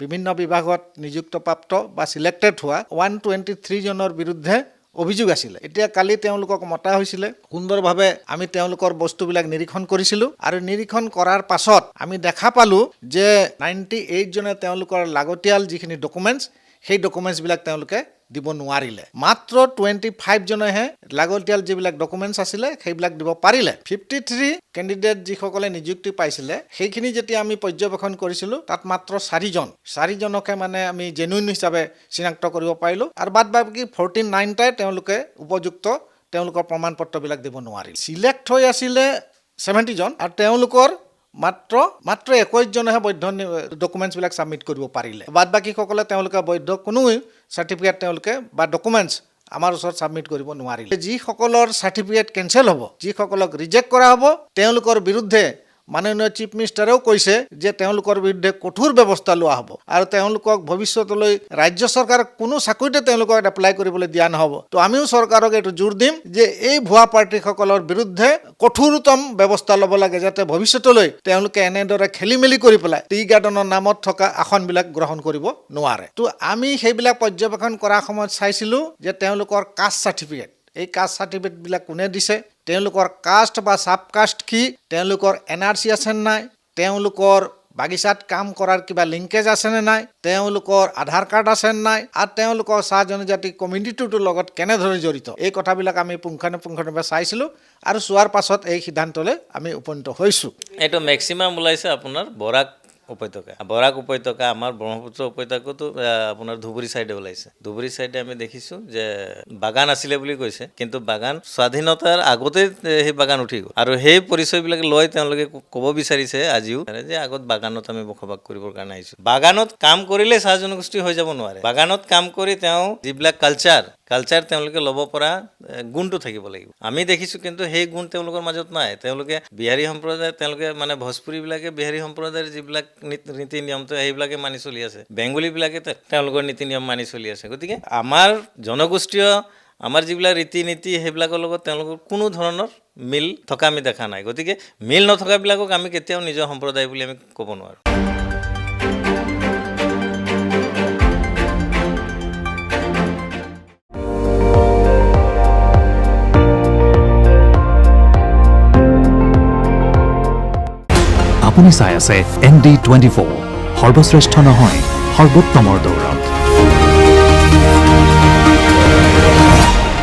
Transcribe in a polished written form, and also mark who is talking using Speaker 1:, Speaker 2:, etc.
Speaker 1: বিভিন্ন বিভাগত নিযুক্তপ্ৰাপ্ত বা সিলেক্টেড হোৱা 123 জনৰ বিৰুদ্ধে অভিযোগ আছিলে। এতিয়া কালি তেওঁলোকক মতা হৈছিলে, সুন্দৰভাৱে আমি তেওঁলোকৰ বস্তুবিলাক নিৰীক্ষণ কৰিছিলোঁ আৰু নিৰীক্ষণ কৰাৰ পাছত আমি দেখা পালোঁ যে 98 জনে তেওঁলোকৰ লাগতিয়াল যিখিনি ডকুমেণ্টছ সেই ডকুমেণ্টছবিলাক তেওঁলোকে দিব নোৱাৰিলে। মাত্ৰ 25 জনেহে লাগতিয়াল যিবিলাক ডকুমেণ্টছ আছিলে সেইবিলাক দিব পাৰিলে। 53 কেণ্ডিডেট যিসকলে নিযুক্তি পাইছিলে সেইখিনি যেতিয়া আমি পৰ্যবেক্ষণ কৰিছিলোঁ তাত মাত্ৰ 4জনকে মানে আমি জেনুইন হিচাপে চিনাক্ত কৰিব পাৰিলোঁ আৰু বাদ বাকী 49টাই তেওঁলোকে উপযুক্ত তেওঁলোকৰ প্ৰমাণ পত্ৰবিলাক দিব নোৱাৰিল। চিলেক্ট হৈ আছিলে 70 জন আৰু তেওঁলোকৰ মাত্ৰ 21 জনেহে বৈধ ডকুমেণ্টছবিলাক ছাবমিট কৰিব পাৰিলে। বাদ বাকীসকলে তেওঁলোকে বৈধ কোনো চাৰ্টিফিকেট তেওঁলোকে বা ডকুমেণ্টছ আমাৰ ওচৰত ছাবমিট কৰিব নোৱাৰিলে। যিসকলৰ চাৰ্টিফিকেট কেঞ্চেল হ'ব, যিসকলক ৰিজেক্ট কৰা হ'ব, তেওঁলোকৰ বিৰুদ্ধে মাননীয় চিফ মিনিষ্টাৰেও কৈছে যে তেওঁলোকৰ বিৰুদ্ধে কঠোৰ ব্যৱস্থা লোৱা হ'ব আৰু তেওঁলোকক ভৱিষ্যতলৈ ৰাজ্য চৰকাৰে কোনো চাকৰিতে তেওঁলোকক এপ্লাই কৰিবলৈ দিয়া নহ'ব। তো আমিও চৰকাৰক এইটো জোৰ দিম যে এই ভুৱা প্ৰাৰ্থীসকলৰ বিৰুদ্ধে কঠোৰতম ব্যৱস্থা ল'ব লাগে, যাতে ভৱিষ্যতলৈ তেওঁলোকে এনেদৰে খেলি মেলি কৰি পেলাই টি গাৰ্ডেনৰ নামত থকা আসনবিলাক গ্ৰহণ কৰিব নোৱাৰে। তো আমি সেইবিলাক পৰ্যবেক্ষণ কৰাৰ সময়ত চাইছিলোঁ যে তেওঁলোকৰ কাষ্ট চাৰ্টিফিকেট, এই কাষ্ট চাৰ্টিফিকেটবিলাক কোনে দিছে, তেওঁলোকৰ কাষ্ট বা ছাব কাষ্ট কি, তেওঁলোকৰ NRC আছে নাই, তেওঁলোকৰ বাগিচাত কাম কৰাৰ কিবা লিংকেজ আছেনে নাই, তেওঁলোকৰ আধাৰ কাৰ্ড আছে নাই আৰু তেওঁলোকৰ চাহ জনজাতি কমিউনিটিটোৰ লগত কেনেদৰে জড়িত, এই কথাবিলাক আমি পুংখানুপুংখভাৱে চাইছিলোঁ আৰু চোৱাৰ পাছত এই সিদ্ধান্তলৈ আমি উপনীত হৈছোঁ।
Speaker 2: এইটো মেক্সিমাম ওলাইছে আপোনাৰ বৰাক উপত্যকা আমাৰ ব্ৰহ্মপুত্ৰ উপত্যকাতো আপোনাৰ ধুবুৰী চাইডে ওলাইছে। ধুবুৰী চাইডে আমি দেখিছোঁ যে বাগান আছিলে বুলি কৈছে, কিন্তু বাগান স্বাধীনতাৰ আগতে সেই বাগান উঠি গ'ল আৰু সেই পৰিচয়বিলাক লৈ তেওঁলোকে ক'ব বিচাৰিছে আজিও যে আগত বাগানত আমি বসবাস কৰিবৰ কাৰণে আহিছোঁ। বাগানত কাম কৰিলে চাহ জনগোষ্ঠী হৈ যাব নোৱাৰে। বাগানত কাম কৰি তেওঁ যিবিলাক কালচাৰ তেওঁলোকে ল'ব পৰা গুণটো থাকিব লাগিব। আমি দেখিছোঁ কিন্তু সেই গুণ তেওঁলোকৰ মাজত নাই। তেওঁলোকে বিহাৰী সম্প্ৰদায়, তেওঁলোকে মানে ভোজপুৰীবিলাকে বিহাৰী সম্প্ৰদায়ৰ যিবিলাক নীতি নিয়মটো সেইবিলাকে মানি চলি আছে, বেংগলীবিলাকে তেওঁলোকৰ নীতি নিয়ম মানি চলি আছে। গতিকে আমাৰ জনগোষ্ঠীয় আমাৰ যিবিলাক ৰীতি নীতি সেইবিলাকৰ লগত তেওঁলোকৰ কোনো ধৰণৰ মিল থকা আমি দেখা নাই। গতিকে মিল নথকাবিলাকক আমি কেতিয়াও নিজৰ সম্প্ৰদায় বুলি আমি ক'ব নোৱাৰোঁ।
Speaker 3: আপুনি চাই আছে ND24, সৰ্বশ্ৰেষ্ঠ নহয় সৰ্বোত্তমৰ দৌৰ।